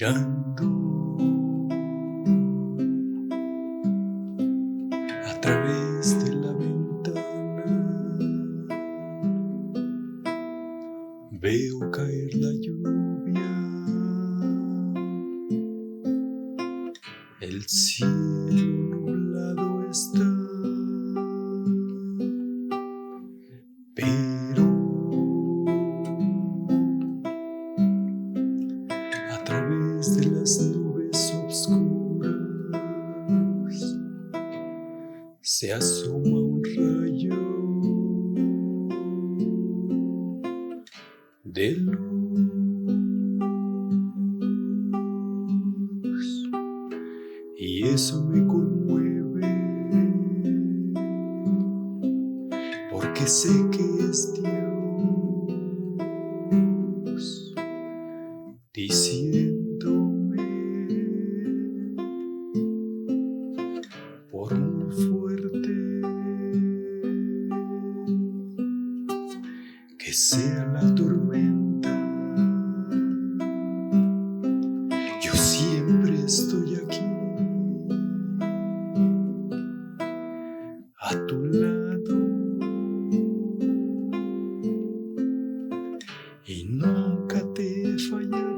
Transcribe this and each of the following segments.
mirando a través de la ventana, veo caer la lluvia, el cielo nublado está, pero a través de las nubes oscuras se asoma un rayo de luz, y eso me conmueve, porque sé que es Dios diciéndome, por muy fuerte que sea la tormenta, yo siempre estoy aquí, a tu lado, y nunca te fallaré.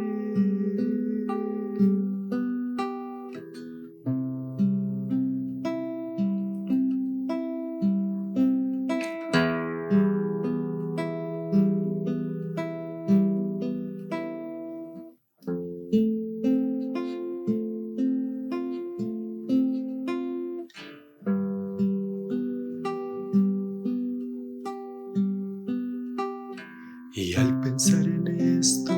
Y al pensar en esto,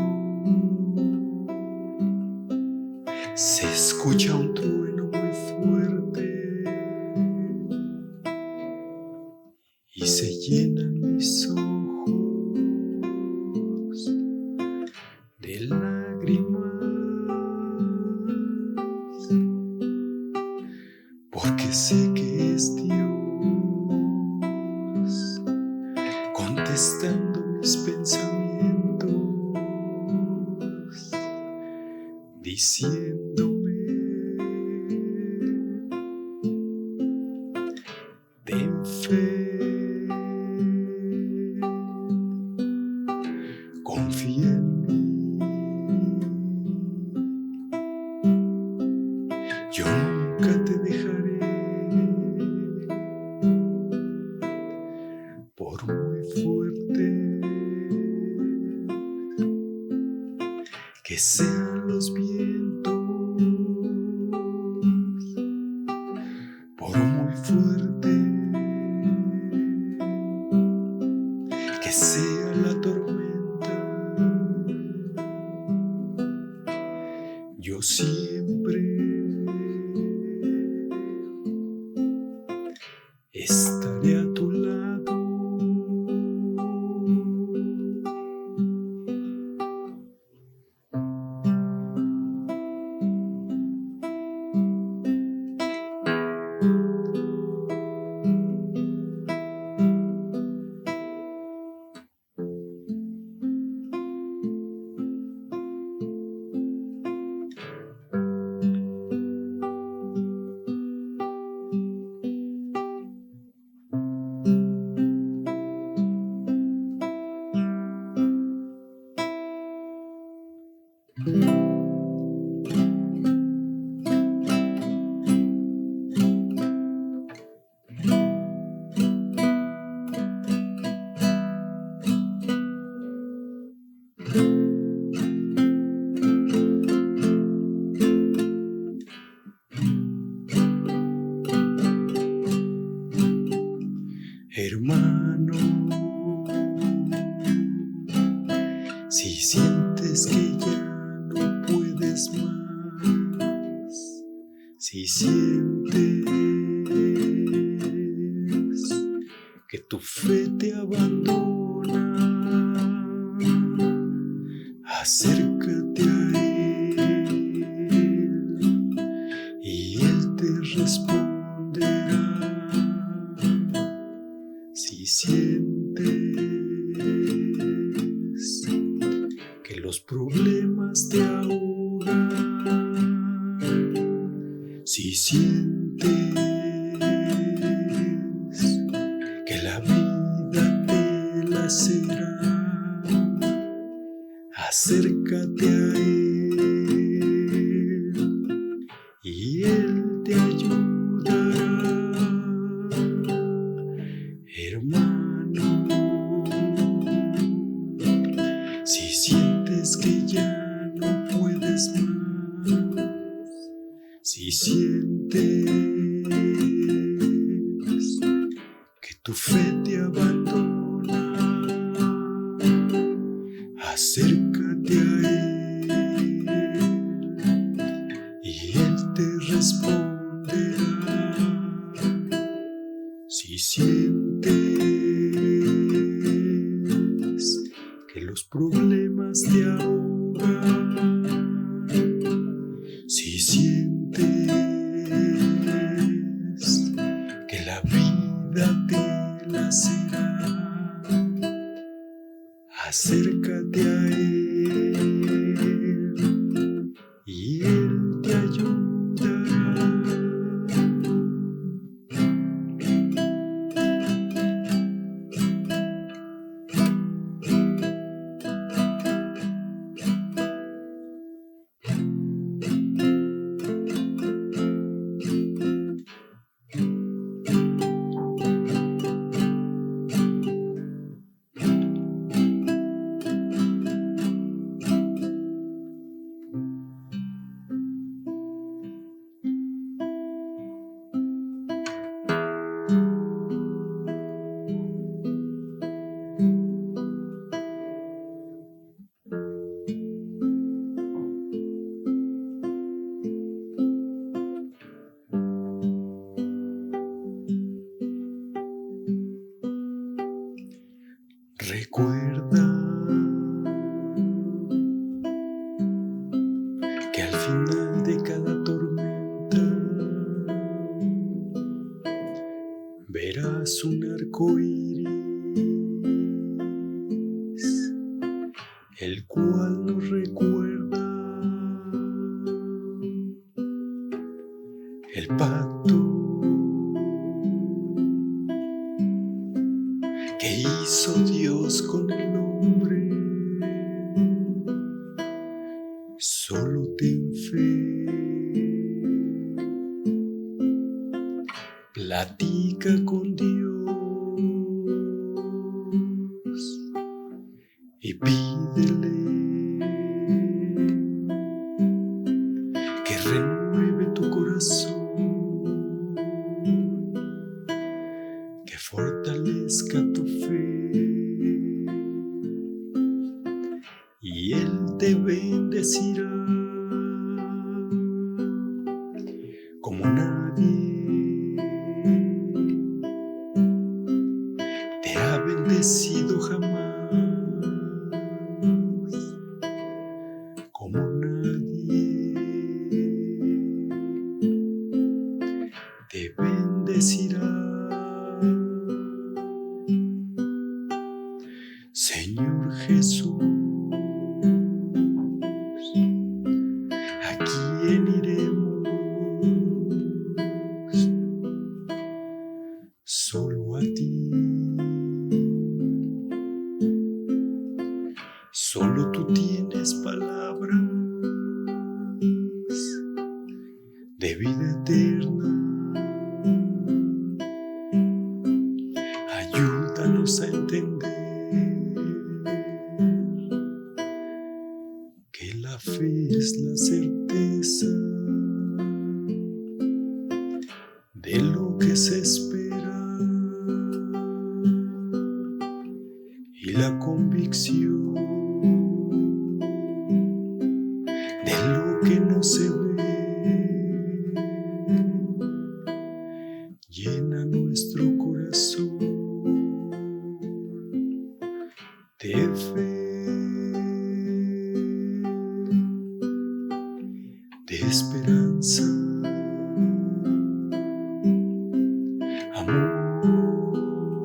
se escucha un trueno muy fuerte y se llenan mis ojos de lágrimas, porque sé que es Dios contestando mis pensamientos, diciéndome, ten fe, confía en mí, yo nunca te dejaré, por muy fuerte que sean los vientos, por muy fuerte que sea la tormenta, yo siempre estaré a tu lado. Hermano, si sientes que ya no puedes más, si sientes que tu fe te abandona, acércate a Él y Él te responderá. Si sientes que los problemas te ahogan, sientes que la vida te lacera, acércate a Él y Él te ayudará, hermano. Si sientes que ya no puedes más, si sientes que tu fe te abandona, acércate a Él y Él te responderá. Si sientes que los problemas te ahogan, si sientes que la vida te lacera, acércate a Él y Él te ayudará. Recuerda que al final de cada tormenta verás un arco iris, el cual nos recuerda el pacto que hizo Dios con el hombre. Solo ten fe, platica con Dios y pídele que renueve tu corazón, que fortalezca tu fe y Él te bendecirá como nadie te ha bendecido jamás, como nadie te bendecirá. Señor Jesús, ¿a quién iremos? Solo a ti. Solo tú tienes palabras de vida eterna. Ayúdanos a entender que la fe es la certeza de lo que se espera y la convicción de lo que no se ve. Llena nuestro corazón de fe, de esperanza, amor,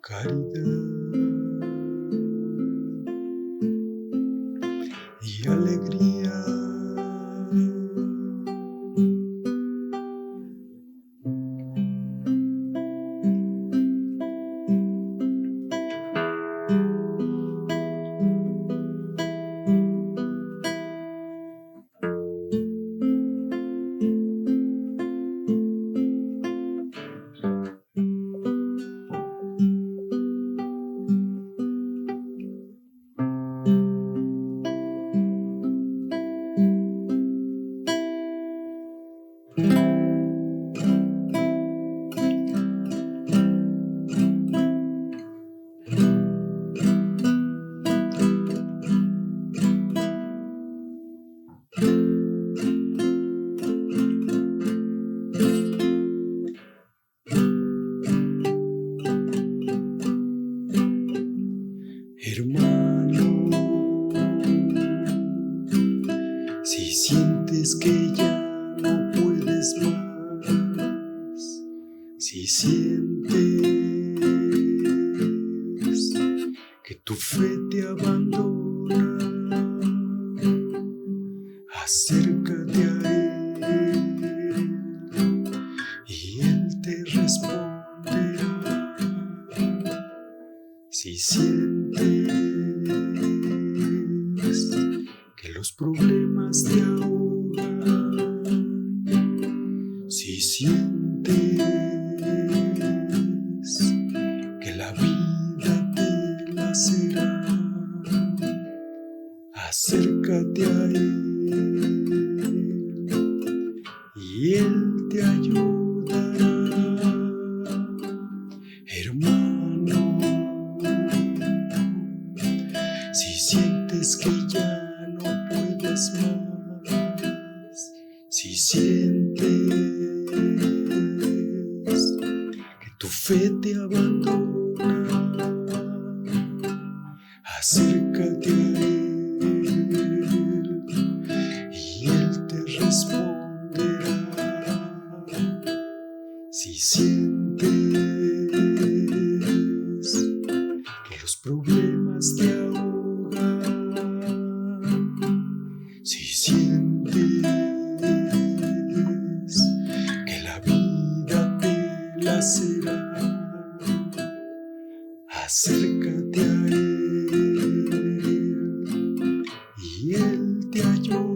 caridad y alegría. fe te abandona, acércate a Él y Él te responderá. Si sientes que los problemas te ahogan, si sientes que la vida te lacera, acércate a Él y Él te ayudará. Hermano, si sientes que ya no puedes más, si sientes que tu fe te abandona, acércate a Él y Él te responderá. Si sientes que los problemas te ahogan, si sientes que la vida te lacera, acércate a Él y Él te ayudará.